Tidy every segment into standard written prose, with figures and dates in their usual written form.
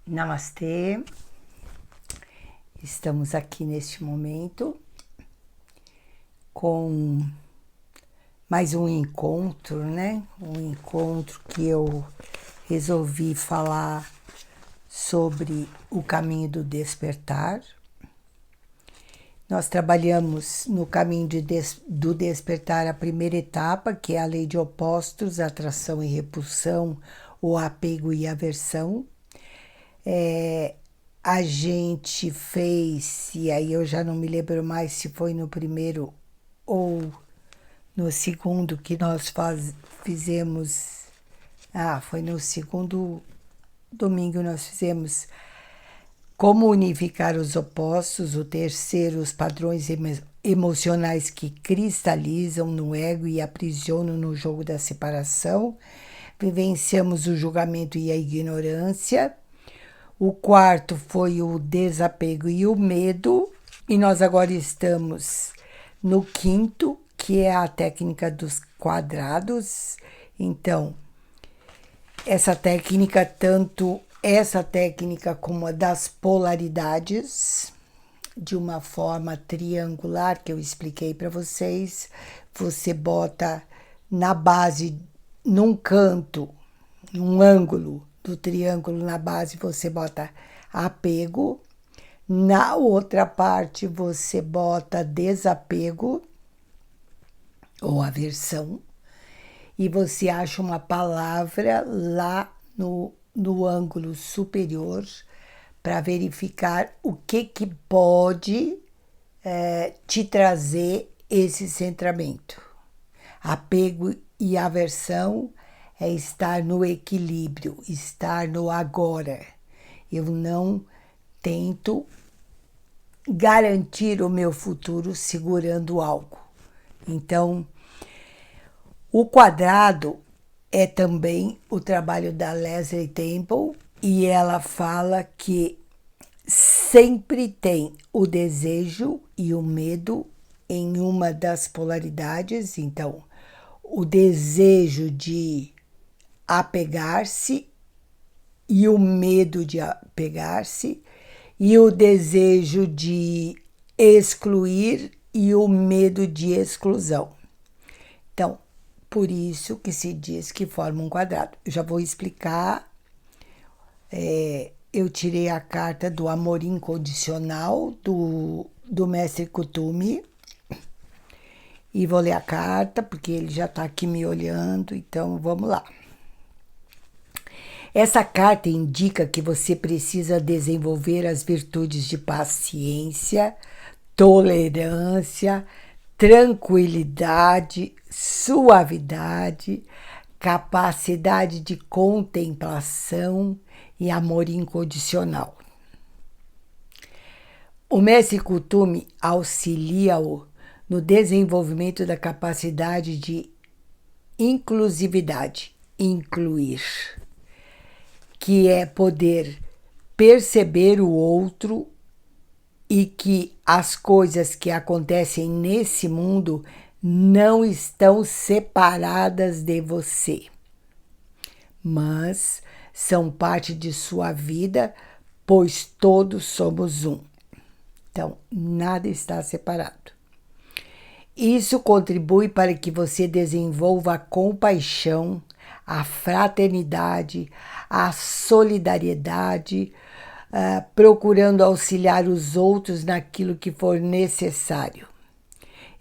Namastê, estamos aqui neste momento com mais um encontro, né? Um encontro que eu resolvi falar sobre o caminho do despertar. Nós trabalhamos no caminho do despertar a primeira etapa, que é a lei de opostos, atração e repulsão, o apego e aversão. A gente fez, e aí eu já não me lembro mais se foi no primeiro ou no segundo que nós fizemos. Foi no segundo domingo nós fizemos como unificar os opostos, o terceiro, os padrões emocionais que cristalizam no ego e aprisionam no jogo da separação. Vivenciamos o julgamento e a ignorância. O quarto foi o desapego e o medo, e nós agora estamos no quinto, que é a técnica dos quadrados. Então, essa técnica, tanto essa técnica como a das polaridades, de uma forma triangular, que eu expliquei para vocês, você bota na base, num canto, num ângulo do triângulo na base, você bota apego, na outra parte você bota desapego ou aversão, e você acha uma palavra lá no ângulo superior para verificar o que pode te trazer esse centramento. Apego e aversão é estar no equilíbrio, estar no agora. Eu não tento garantir o meu futuro segurando algo. Então, o quadrado é também o trabalho da Leslie Temple, e ela fala que sempre tem o desejo e o medo em uma das polaridades. Então, o desejo de apegar-se e o medo de apegar-se, e o desejo de excluir e o medo de exclusão. Então, por isso que se diz que forma um quadrado. Eu já vou explicar. Eu tirei a carta do amor incondicional do mestre Kuthumi, e vou ler a carta, porque ele já está aqui me olhando, então vamos lá. Essa carta indica que você precisa desenvolver as virtudes de paciência, tolerância, tranquilidade, suavidade, capacidade de contemplação e amor incondicional. O mestre Kuthumi auxilia-o no desenvolvimento da capacidade de inclusividade, incluir, que é poder perceber o outro e que as coisas que acontecem nesse mundo não estão separadas de você, mas são parte de sua vida, pois todos somos um. Então, nada está separado. Isso contribui para que você desenvolva a compaixão, a fraternidade, a solidariedade, procurando auxiliar os outros naquilo que for necessário.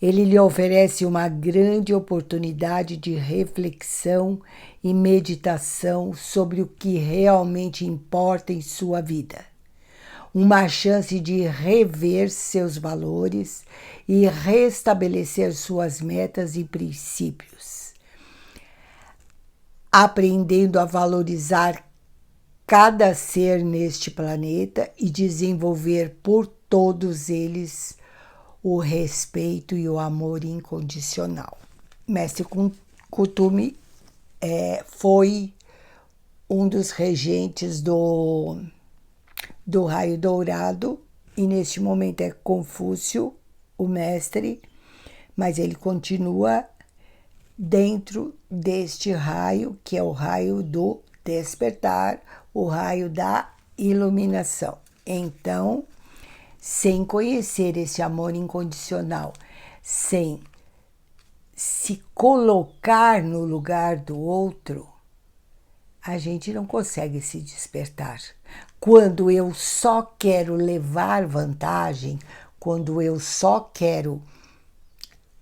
Ele lhe oferece uma grande oportunidade de reflexão e meditação sobre o que realmente importa em sua vida. Uma chance de rever seus valores e restabelecer suas metas e princípios, aprendendo a valorizar cada ser neste planeta e desenvolver por todos eles o respeito e o amor incondicional. Mestre Kuthumi foi um dos regentes do raio dourado, e neste momento é Confúcio, o mestre, mas ele continua dentro deste raio, que é o raio do despertar, o raio da iluminação. Então, sem conhecer esse amor incondicional, sem se colocar no lugar do outro, a gente não consegue se despertar. Quando eu só quero levar vantagem, quando eu só quero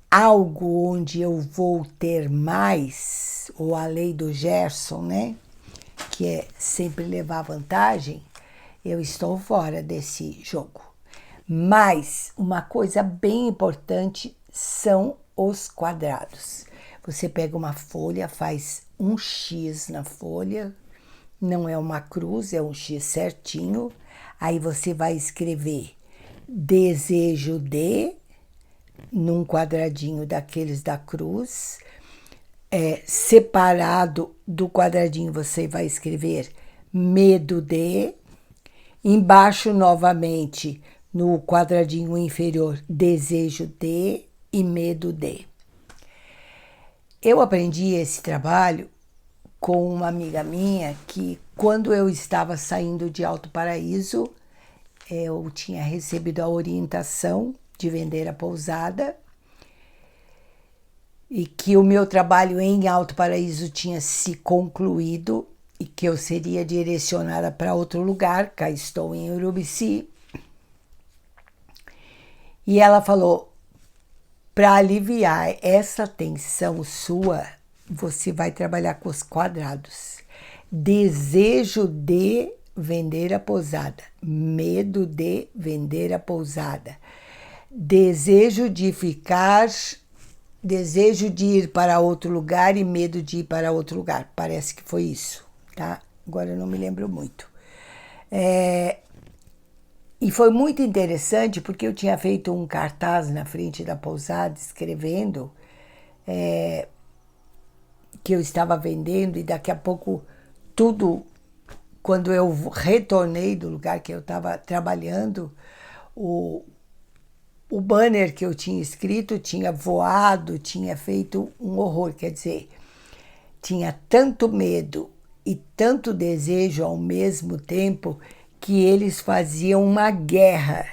algo onde eu vou ter mais, ou a lei do Gerson, né? Que é sempre levar vantagem, eu estou fora desse jogo. Mas uma coisa bem importante são os quadrados. Você pega uma folha, faz um X na folha, não é uma cruz, é um X certinho. Aí você vai escrever desejo de, num quadradinho daqueles da cruz. Separado do quadradinho você vai escrever medo de. Embaixo, novamente, no quadradinho inferior, desejo de e medo de. Eu aprendi esse trabalho com uma amiga minha que, quando eu estava saindo de Alto Paraíso, eu tinha recebido a orientação de vender a pousada e que o meu trabalho em Alto Paraíso tinha se concluído e que eu seria direcionada para outro lugar. Cá estou em Urubici. E ela falou, para aliviar essa tensão sua, você vai trabalhar com os quadrados. Desejo de vender a pousada, medo de vender a pousada, desejo de ficar, desejo de ir para outro lugar e medo de ir para outro lugar. Parece que foi isso, tá? Agora eu não me lembro muito. E foi muito interessante porque eu tinha feito um cartaz na frente da pousada escrevendo que eu estava vendendo, e daqui a pouco tudo, quando eu retornei do lugar que eu estava trabalhando, o banner que eu tinha escrito tinha voado, tinha feito um horror. Quer dizer, tinha tanto medo e tanto desejo ao mesmo tempo que eles faziam uma guerra,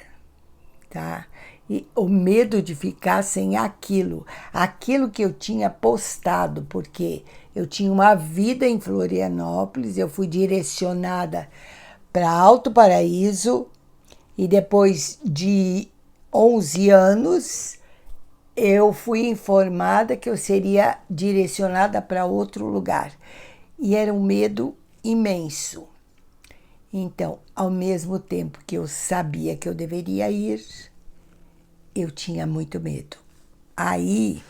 tá? E o medo de ficar sem aquilo que eu tinha postado, porque eu tinha uma vida em Florianópolis, eu fui direcionada para Alto Paraíso e depois de 11 anos eu fui informada que eu seria direcionada para outro lugar. E era um medo imenso. Então, ao mesmo tempo que eu sabia que eu deveria ir, eu tinha muito medo. Aí,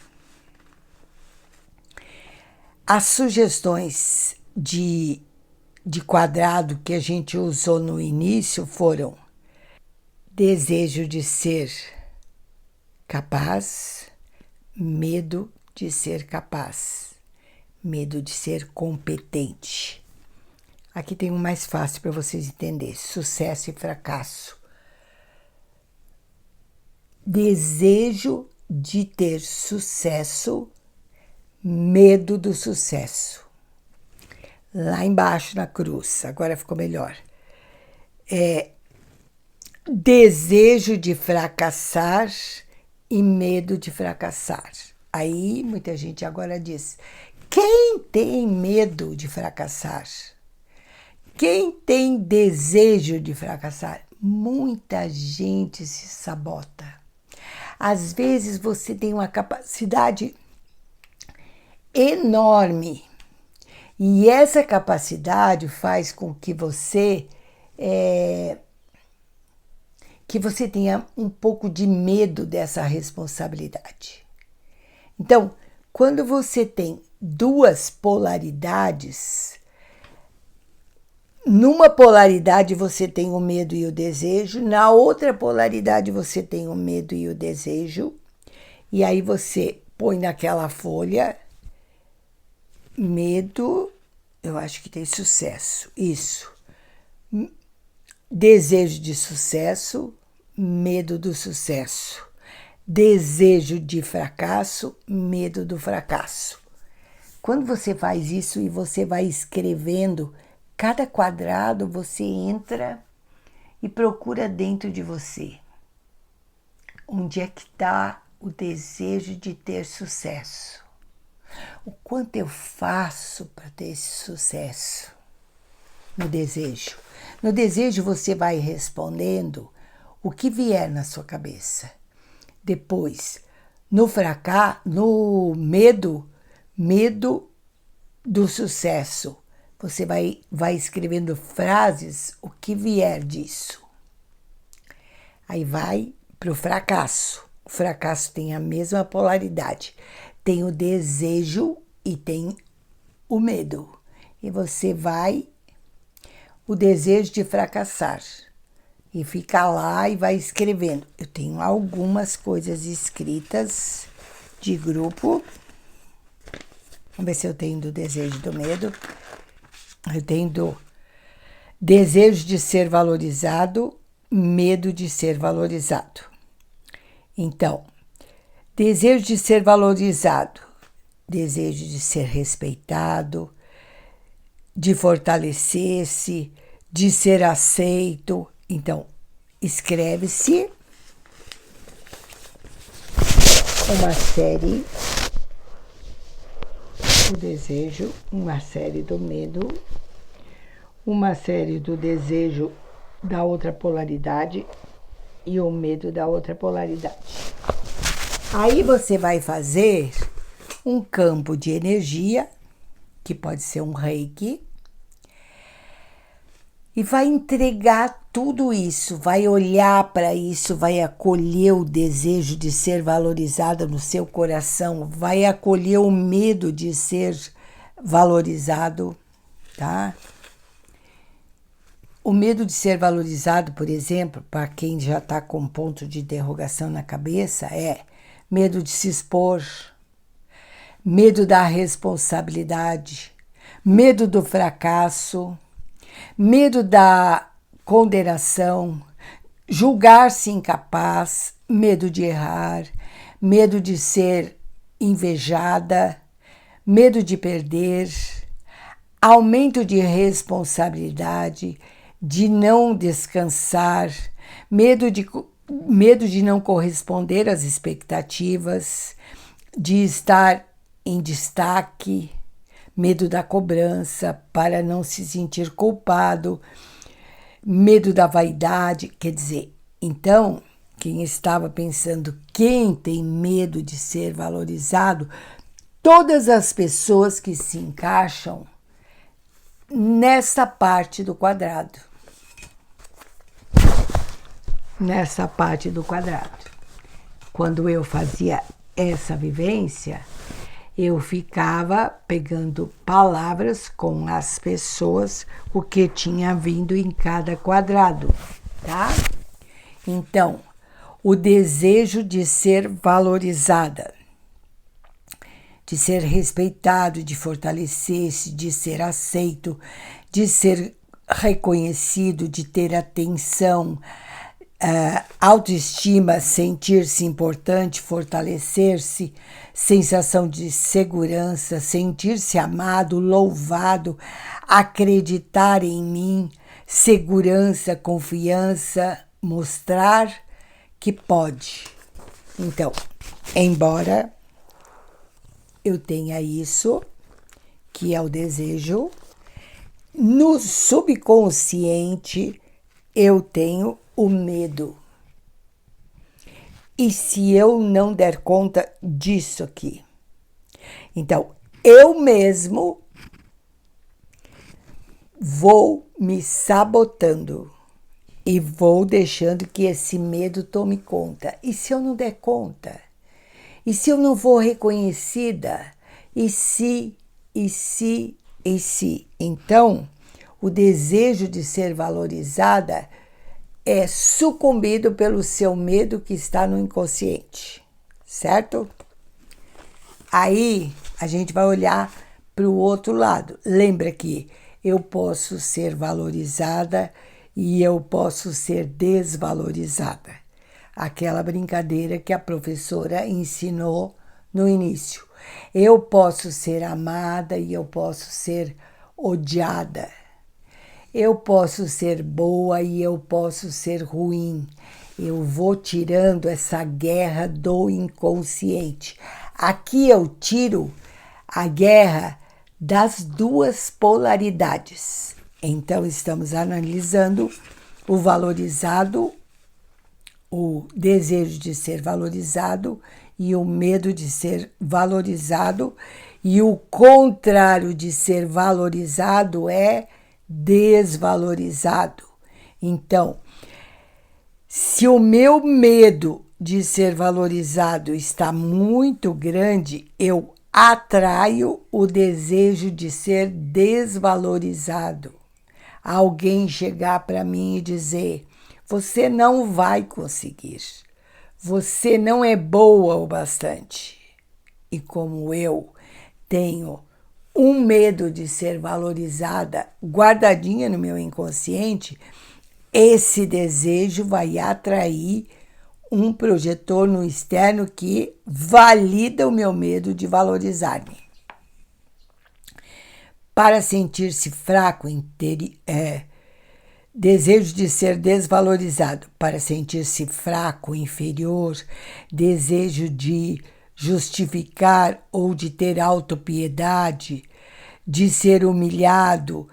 as sugestões de quadrado que a gente usou no início foram desejo de ser capaz, medo de ser capaz, medo de ser competente. Aqui tem um mais fácil para vocês entenderem: sucesso e fracasso. Desejo de ter sucesso, medo do sucesso. Lá embaixo na cruz, agora ficou melhor. Desejo de fracassar e medo de fracassar. Aí muita gente agora diz: quem tem medo de fracassar? Quem tem desejo de fracassar? Muita gente se sabota. Às vezes você tem uma capacidade enorme e essa capacidade faz com que você tenha um pouco de medo dessa responsabilidade. Então, quando você tem duas polaridades, numa polaridade você tem o medo e o desejo, na outra polaridade você tem o medo e o desejo, e aí você põe naquela folha medo, eu acho que tem sucesso, isso. Desejo de sucesso, medo do sucesso. Desejo de fracasso, medo do fracasso. Quando você faz isso e você vai escrevendo cada quadrado você entra e procura dentro de você. Onde é que está o desejo de ter sucesso? O quanto eu faço para ter esse sucesso? No desejo. No desejo você vai respondendo o que vier na sua cabeça. Depois, no fracasso, no medo do sucesso, você vai escrevendo frases, o que vier disso. Aí vai para o fracasso. O fracasso tem a mesma polaridade. Tem o desejo e tem o medo. E você vai, o desejo de fracassar. E fica lá e vai escrevendo. Eu tenho algumas coisas escritas de grupo. Vamos ver se eu tenho do desejo e do medo. Eu tenho do desejo de ser valorizado, medo de ser valorizado. Então, desejo de ser valorizado, desejo de ser respeitado, de fortalecer-se, de ser aceito. Então, escreve-se uma série do desejo, uma série do medo, uma série do desejo da outra polaridade e o medo da outra polaridade. Aí você vai fazer um campo de energia, que pode ser um reiki, e vai entregar tudo isso, vai olhar para isso, vai acolher o desejo de ser valorizada no seu coração, vai acolher o medo de ser valorizado, tá? O medo de ser valorizado, por exemplo, para quem já está com ponto de interrogação na cabeça, é medo de se expor, medo da responsabilidade, medo do fracasso, medo da condenação, julgar-se incapaz, medo de errar, medo de ser invejada, medo de perder, aumento de responsabilidade, de não descansar, medo de não corresponder às expectativas, de estar em destaque, medo da cobrança para não se sentir culpado, medo da vaidade. Quer dizer, então, quem estava pensando, quem tem medo de ser valorizado, todas as pessoas que se encaixam nessa parte do quadrado. Nessa parte do quadrado. Quando eu fazia essa vivência, eu ficava pegando palavras com as pessoas, o que tinha vindo em cada quadrado, tá? Então, o desejo de ser valorizada, de ser respeitado, de fortalecer-se, de ser aceito, de ser reconhecido, de ter atenção, autoestima, sentir-se importante, fortalecer-se, sensação de segurança, sentir-se amado, louvado, acreditar em mim, segurança, confiança, mostrar que pode. Então, embora eu tenha isso, que é o desejo, no subconsciente eu tenho o medo. E se eu não der conta disso aqui? Então, eu mesmo vou me sabotando e vou deixando que esse medo tome conta. E se eu não der conta? E se eu não for reconhecida? E se? Então, o desejo de ser valorizada é sucumbido pelo seu medo que está no inconsciente, certo? Aí a gente vai olhar para o outro lado. Lembra que eu posso ser valorizada e eu posso ser desvalorizada. Aquela brincadeira que a professora ensinou no início. Eu posso ser amada e eu posso ser odiada. Eu posso ser boa e eu posso ser ruim. Eu vou tirando essa guerra do inconsciente. Aqui eu tiro a guerra das duas polaridades. Então, estamos analisando o valorizado, o desejo de ser valorizado e o medo de ser valorizado. E o contrário de ser valorizado é desvalorizado. Então, se o meu medo de ser valorizado está muito grande, eu atraio o desejo de ser desvalorizado. Alguém chegar para mim e dizer: você não vai conseguir, você não é boa o bastante. E como eu tenho um medo de ser valorizada guardadinha no meu inconsciente, esse desejo vai atrair um projetor no externo que valida o meu medo de valorizar-me. Para sentir-se fraco, desejo de ser desvalorizado. Para sentir-se fraco, inferior, desejo de justificar ou de ter autopiedade, de ser humilhado,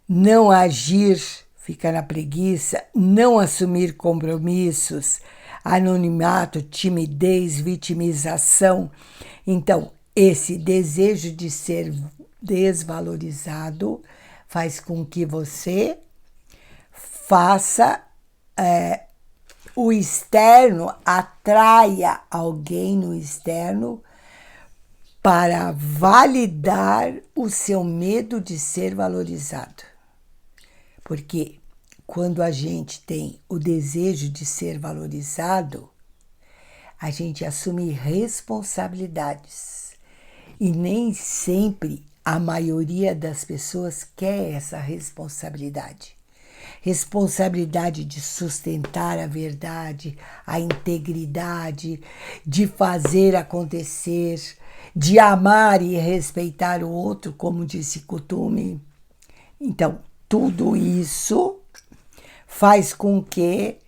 não agir, ficar na preguiça, não assumir compromissos, anonimato, timidez, vitimização. Então, esse desejo de ser desvalorizado faz com que você faça o externo, atraia alguém no externo para validar o seu medo de ser valorizado. Porque quando a gente tem o desejo de ser valorizado, a gente assume responsabilidades. E nem sempre a maioria das pessoas quer essa responsabilidade. Responsabilidade de sustentar a verdade, a integridade, de fazer acontecer, de amar e respeitar o outro, como disse Kuthumi. Então, tudo isso faz com que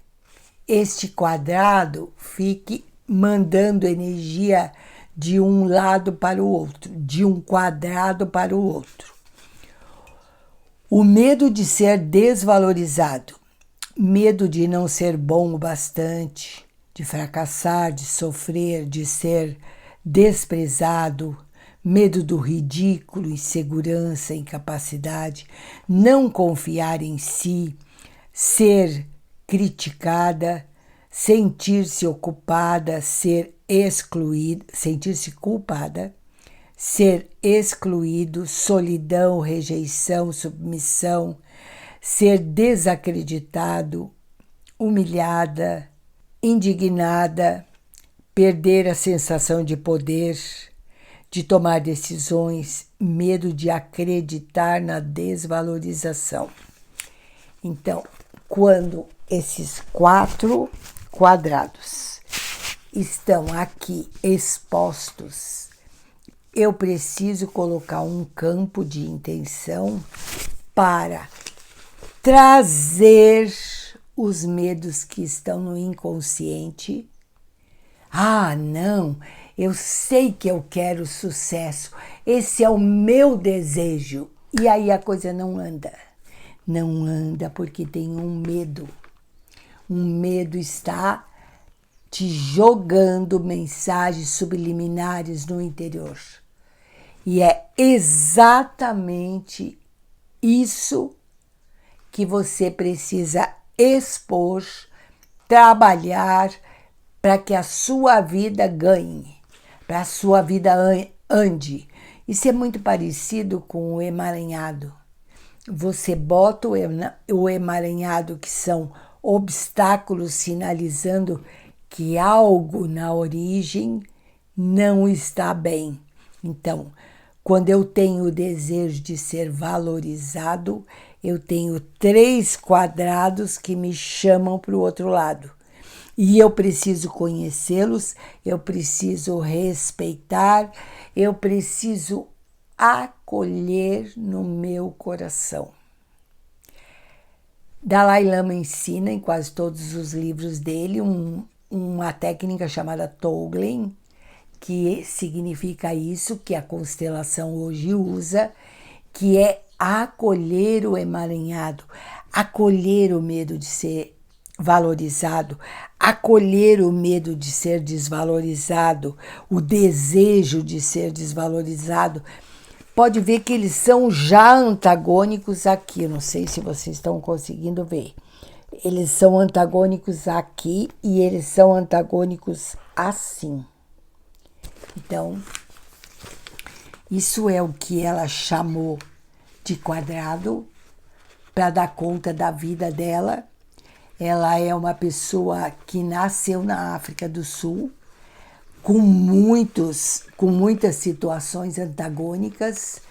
este quadrado fique mandando energia de um lado para o outro, de um quadrado para o outro. O medo de ser desvalorizado, medo de não ser bom o bastante, de fracassar, de sofrer, de ser desprezado, medo do ridículo, insegurança, incapacidade, não confiar em si, ser criticada, sentir-se ocupada, ser excluída, sentir-se culpada, ser excluído, solidão, rejeição, submissão, ser desacreditado, humilhada, indignada, perder a sensação de poder, de tomar decisões, medo de acreditar na desvalorização. Então, quando esses 4 quadrados estão aqui expostos, eu preciso colocar um campo de intenção para trazer os medos que estão no inconsciente. Ah, não, eu sei que eu quero sucesso, esse é o meu desejo. E aí a coisa não anda. Não anda porque tem um medo. Um medo está te jogando mensagens subliminares no interior. E é exatamente isso que você precisa expor, trabalhar para que a sua vida ganhe, para a sua vida ande. Isso é muito parecido com o emaranhado. Você bota o emaranhado, que são obstáculos sinalizando que algo na origem não está bem. Então, quando eu tenho o desejo de ser valorizado, eu tenho 3 quadrados que me chamam para o outro lado. E eu preciso conhecê-los, eu preciso respeitar, eu preciso acolher no meu coração. Dalai Lama ensina em quase todos os livros dele uma técnica chamada Tonglen, que significa isso que a constelação hoje usa, que é acolher o emaranhado, acolher o medo de ser valorizado, acolher o medo de ser desvalorizado, o desejo de ser desvalorizado. Pode ver que eles são já antagônicos aqui, não sei se vocês estão conseguindo ver. Eles são antagônicos aqui e eles são antagônicos assim. Então, isso é o que ela chamou de quadrado para dar conta da vida dela. Ela é uma pessoa que nasceu na África do Sul, com muitas situações antagônicas,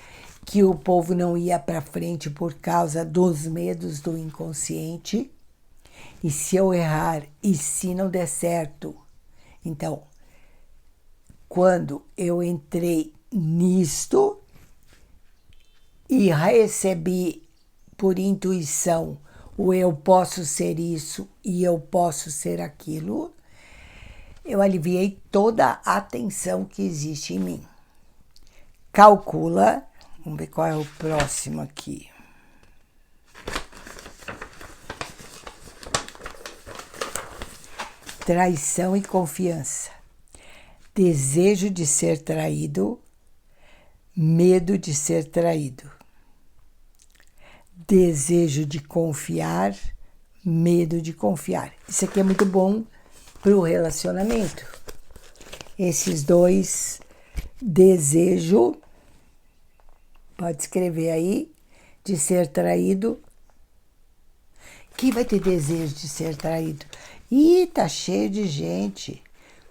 que o povo não ia para frente por causa dos medos do inconsciente. E se eu errar, e se não der certo? Então, quando eu entrei nisto e recebi por intuição o eu posso ser isso e eu posso ser aquilo, eu aliviei toda a tensão que existe em mim. Calcula, vamos ver qual é o próximo aqui. Traição e confiança. Desejo de ser traído, medo de ser traído. Desejo de confiar, medo de confiar. Isso aqui é muito bom para o relacionamento. Esses dois, desejo, pode escrever aí, de ser traído. Quem vai ter desejo de ser traído? Ih, tá cheio de gente.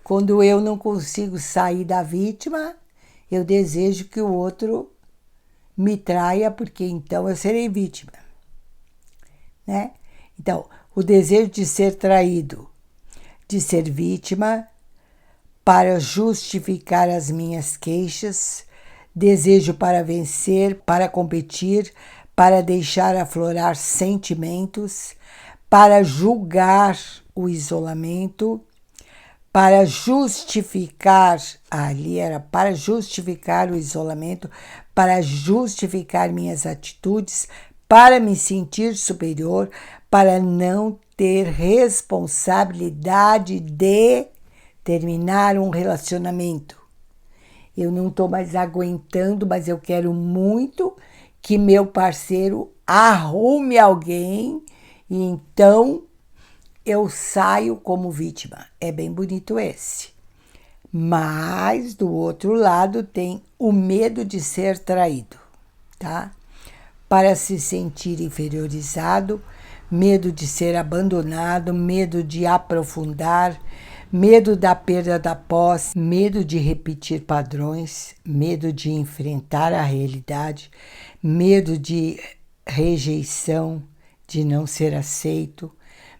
Quando eu não consigo sair da vítima, eu desejo que o outro me traia, porque então eu serei vítima. Né? Então, o desejo de ser traído, de ser vítima, para justificar as minhas queixas, desejo para vencer, para competir, para deixar aflorar sentimentos, para julgar o isolamento, para justificar, ali era para justificar o isolamento, para justificar minhas atitudes, para me sentir superior, para não ter responsabilidade de terminar um relacionamento. Eu não estou mais aguentando, mas eu quero muito que meu parceiro arrume alguém e então eu saio como vítima. É bem bonito esse. Mas, do outro lado, tem o medo de ser traído, tá? Para se sentir inferiorizado, medo de ser abandonado, medo de aprofundar, medo da perda da posse, medo de repetir padrões, medo de enfrentar a realidade, medo de rejeição, de não ser aceito,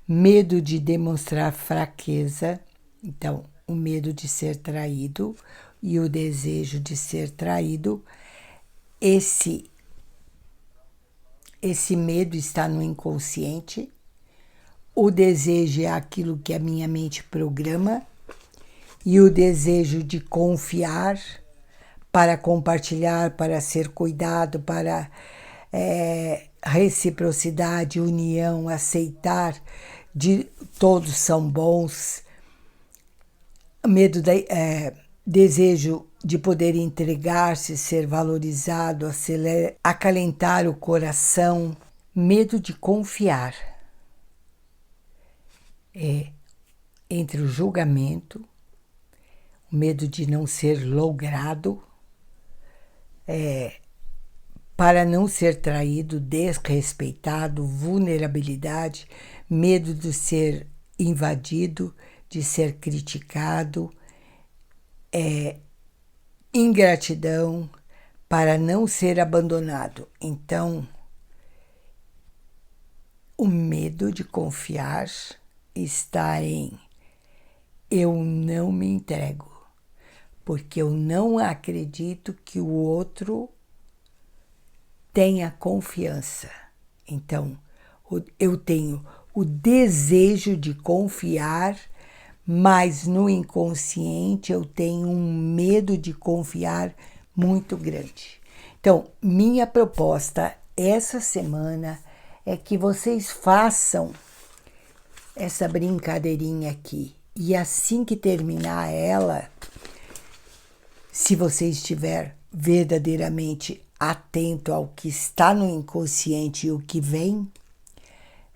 medo de demonstrar fraqueza. Então, o medo de ser traído e o desejo de ser traído, esse medo está no inconsciente. O desejo é aquilo que a minha mente programa e o desejo de confiar para compartilhar, para ser cuidado, para reciprocidade, união, aceitar, de todos são bons. Desejo de poder entregar-se, ser valorizado, acalentar o coração. Medo de confiar. Entre o julgamento, o medo de não ser logrado, para não ser traído, desrespeitado, vulnerabilidade, medo de ser invadido, de ser criticado, ingratidão, para não ser abandonado. Então, o medo de confiar está em eu não me entrego, porque eu não acredito que o outro tenha confiança. Então, Eu tenho o desejo de confiar, mas no inconsciente eu tenho um medo de confiar muito grande. Então, minha proposta essa semana é que vocês façam essa brincadeirinha aqui. E assim que terminar ela, se você estiver verdadeiramente atento ao que está no inconsciente e o que vem,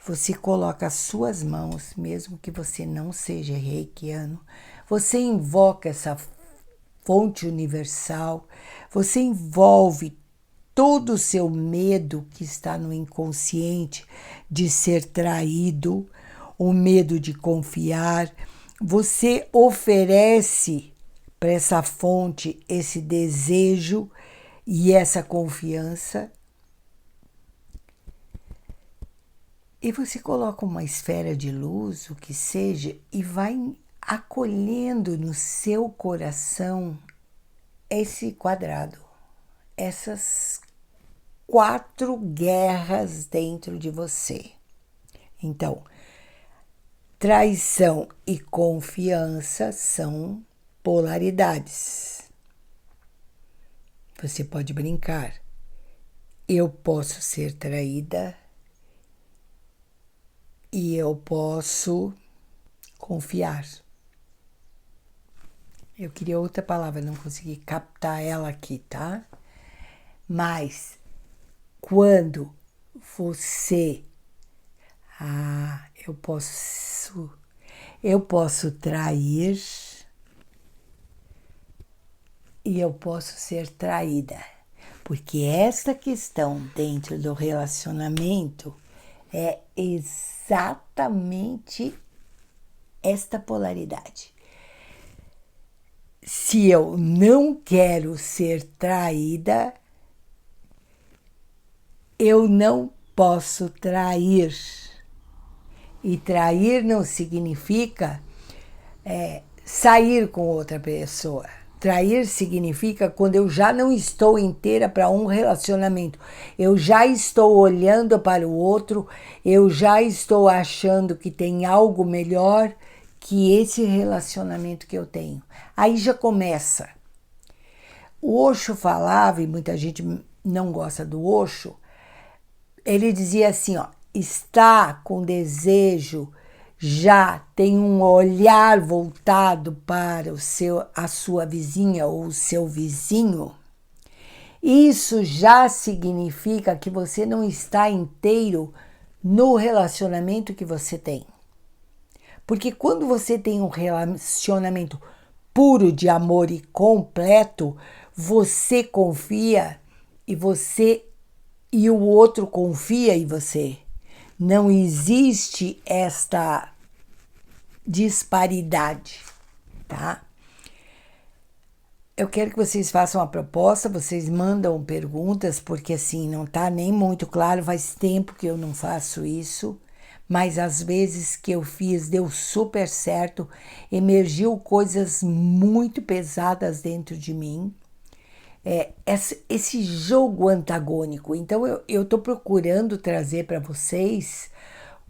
você coloca as suas mãos, mesmo que você não seja reikiano, você invoca essa fonte universal, você envolve todo o seu medo que está no inconsciente de ser traído, o medo de confiar, você oferece para essa fonte esse desejo e essa confiança. E você coloca uma esfera de luz, o que seja, e vai acolhendo no seu coração esse quadrado, essas 4 guerras dentro de você. Então, traição e confiança são polaridades. Você pode brincar. Eu posso ser traída e eu posso confiar. Eu queria outra palavra, não consegui captar ela aqui, tá? Mas quando você... eu posso trair e eu posso ser traída. Porque esta questão dentro do relacionamento é exatamente esta polaridade. Se eu não quero ser traída, eu não posso trair. E trair não significa sair com outra pessoa. Trair significa quando eu já não estou inteira para um relacionamento. Eu já estou olhando para o outro, eu já estou achando que tem algo melhor que esse relacionamento que eu tenho. Aí já começa. O Osho falava, e muita gente não gosta do Osho, ele dizia assim, ó, está com desejo, já tem um olhar voltado para a sua vizinha ou o seu vizinho, isso já significa que você não está inteiro no relacionamento que você tem. Porque quando você tem um relacionamento puro de amor e completo, você confia e o outro confia em você. Não existe esta disparidade, tá? Eu quero que vocês façam a proposta, vocês mandam perguntas, porque assim, não tá nem muito claro, faz tempo que eu não faço isso, mas às vezes que eu fiz deu super certo, emergiu coisas muito pesadas dentro de mim. Esse jogo antagônico. Então, eu estou procurando trazer para vocês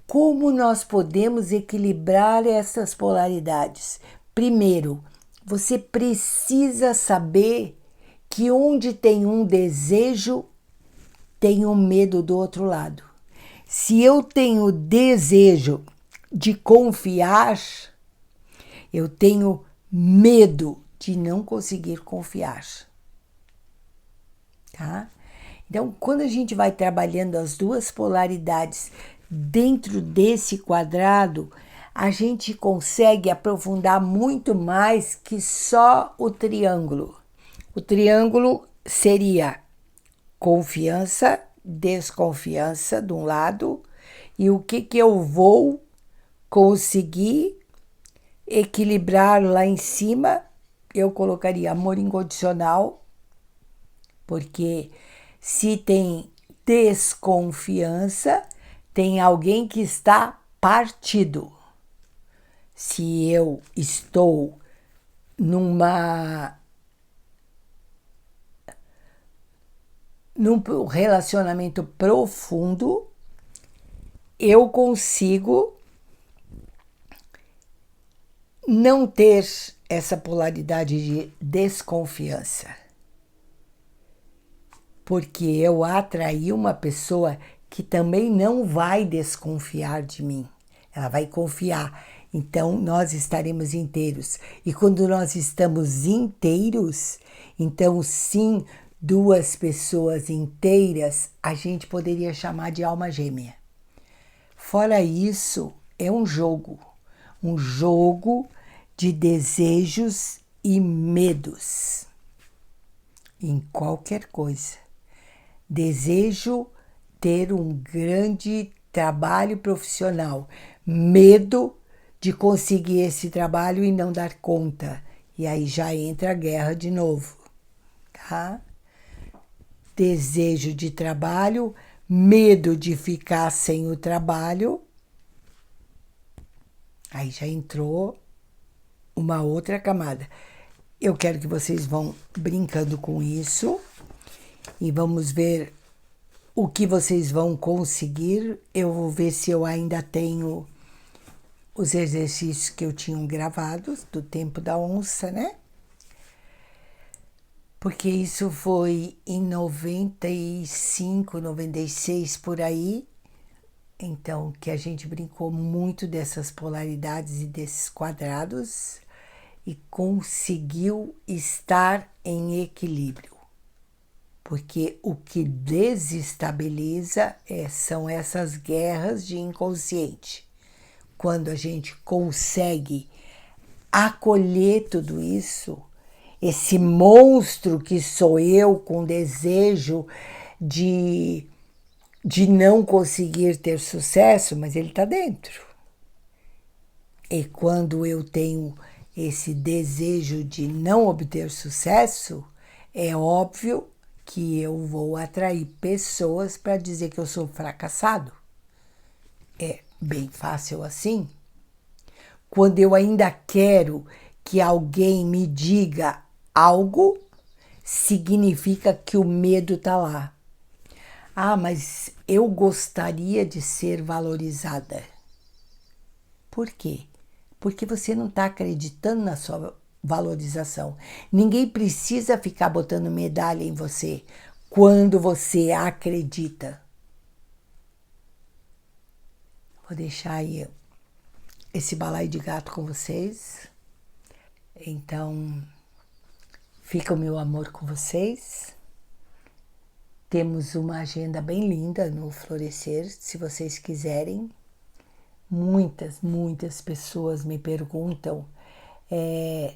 como nós podemos equilibrar essas polaridades. Primeiro, você precisa saber que onde tem um desejo, tem um medo do outro lado. Se eu tenho desejo de confiar, eu tenho medo de não conseguir confiar. Tá? Então, quando a gente vai trabalhando as duas polaridades dentro desse quadrado, a gente consegue aprofundar muito mais que só o triângulo. O triângulo seria confiança, desconfiança de um lado, e o que eu vou conseguir equilibrar lá em cima, eu colocaria amor incondicional, porque se tem desconfiança, tem alguém que está partido. Se eu estou num relacionamento profundo, eu consigo não ter essa polaridade de desconfiança. Porque eu atraí uma pessoa que também não vai desconfiar de mim. Ela vai confiar. Então, nós estaremos inteiros. E quando nós estamos inteiros, então, sim, duas pessoas inteiras, a gente poderia chamar de alma gêmea. Fora isso, é um jogo de desejos e medos em qualquer coisa. Desejo ter um grande trabalho profissional, medo de conseguir esse trabalho e não dar conta. E aí já entra a guerra de novo, tá? Desejo de trabalho, medo de ficar sem o trabalho. Aí já entrou uma outra camada. Eu quero que vocês vão brincando com isso e vamos ver o que vocês vão conseguir. Eu vou ver se eu ainda tenho os exercícios que eu tinha gravados do tempo da onça, né? Porque isso foi em 95, 96 por aí. Então, que a gente brincou muito dessas polaridades e desses quadrados e conseguiu estar em equilíbrio. Porque o que desestabiliza são essas guerras de inconsciente. Quando a gente consegue acolher tudo isso, esse monstro que sou eu com desejo de não conseguir ter sucesso, mas ele está dentro. E quando eu tenho esse desejo de não obter sucesso, é óbvio que eu vou atrair pessoas para dizer que eu sou fracassado. É bem fácil assim. Quando eu ainda quero que alguém me diga algo, significa que o medo está lá. Ah, mas eu gostaria de ser valorizada. Por quê? Porque você não está acreditando na sua valorização. Ninguém precisa ficar botando medalha em você quando você acredita. Vou deixar aí esse balaio de gato com vocês. Então, fica o meu amor com vocês. Temos uma agenda bem linda no Florescer, se vocês quiserem. Muitas pessoas me perguntam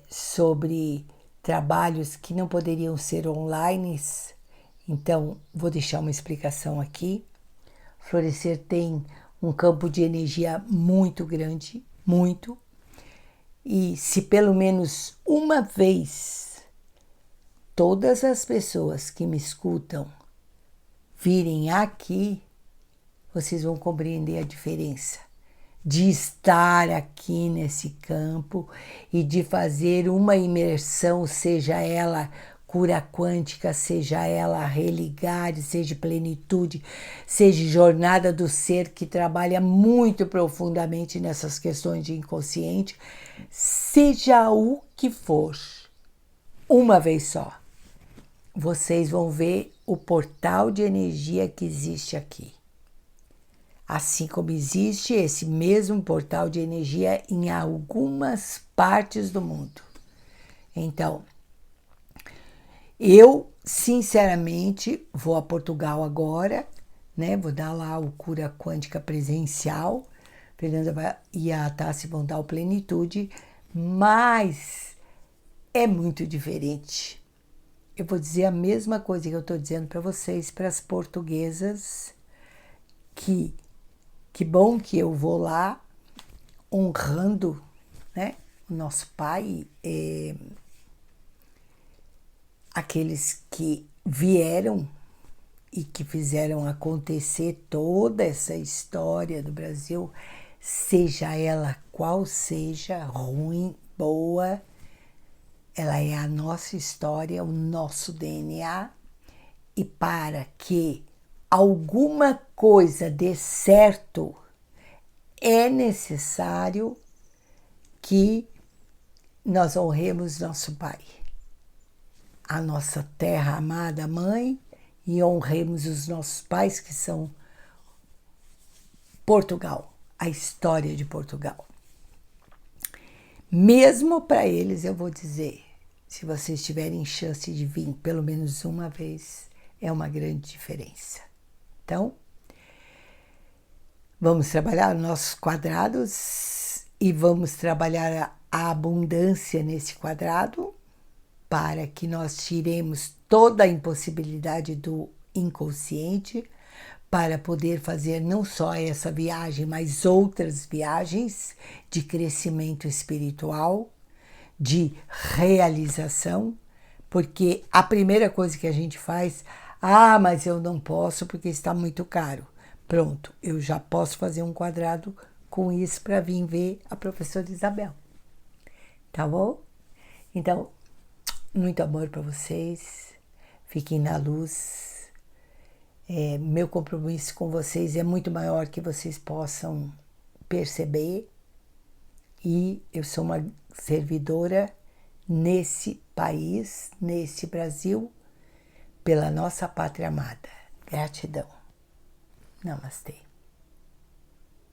sobre trabalhos que não poderiam ser online. Então, vou deixar uma explicação aqui. Florescer tem um campo de energia muito grande, muito. E se pelo menos uma vez todas as pessoas que me escutam virem aqui, vocês vão compreender a diferença de estar aqui nesse campo e de fazer uma imersão, seja ela cura quântica, seja ela religar, seja plenitude, seja jornada do ser, que trabalha muito profundamente nessas questões de inconsciente, seja o que for, uma vez só, vocês vão ver o portal de energia que existe aqui. Assim como existe esse mesmo portal de energia em algumas partes do mundo. Então, eu, sinceramente, vou a Portugal agora, né? Vou dar lá o Cura Quântica presencial. Fernanda e a Tassi vão dar o Plenitude, mas é muito diferente. Eu vou dizer a mesma coisa que eu estou dizendo para vocês, para as portuguesas, que bom que eu vou lá honrando, né, o nosso pai, aqueles que vieram e que fizeram acontecer toda essa história do Brasil, seja ela qual seja, ruim, boa, ela é a nossa história, o nosso DNA, e para que alguma coisa dê certo, é necessário que nós honremos nosso Pai, a nossa terra amada mãe, e honremos os nossos pais, que são Portugal, a história de Portugal. Mesmo para eles, eu vou dizer, se vocês tiverem chance de vir pelo menos uma vez, é uma grande diferença. Então, vamos trabalhar nossos quadrados e vamos trabalhar a abundância nesse quadrado para que nós tiremos toda a impossibilidade do inconsciente para poder fazer não só essa viagem, mas outras viagens de crescimento espiritual, de realização, porque a primeira coisa que a gente faz, mas eu não posso porque está muito caro. Pronto, eu já posso fazer um quadrado com isso para vir ver a professora Isabel. Tá bom? Então, muito amor para vocês. Fiquem na luz. Meu compromisso com vocês é muito maior que vocês possam perceber. E eu sou uma servidora nesse país, nesse Brasil, pela nossa pátria amada. Gratidão. Namastê.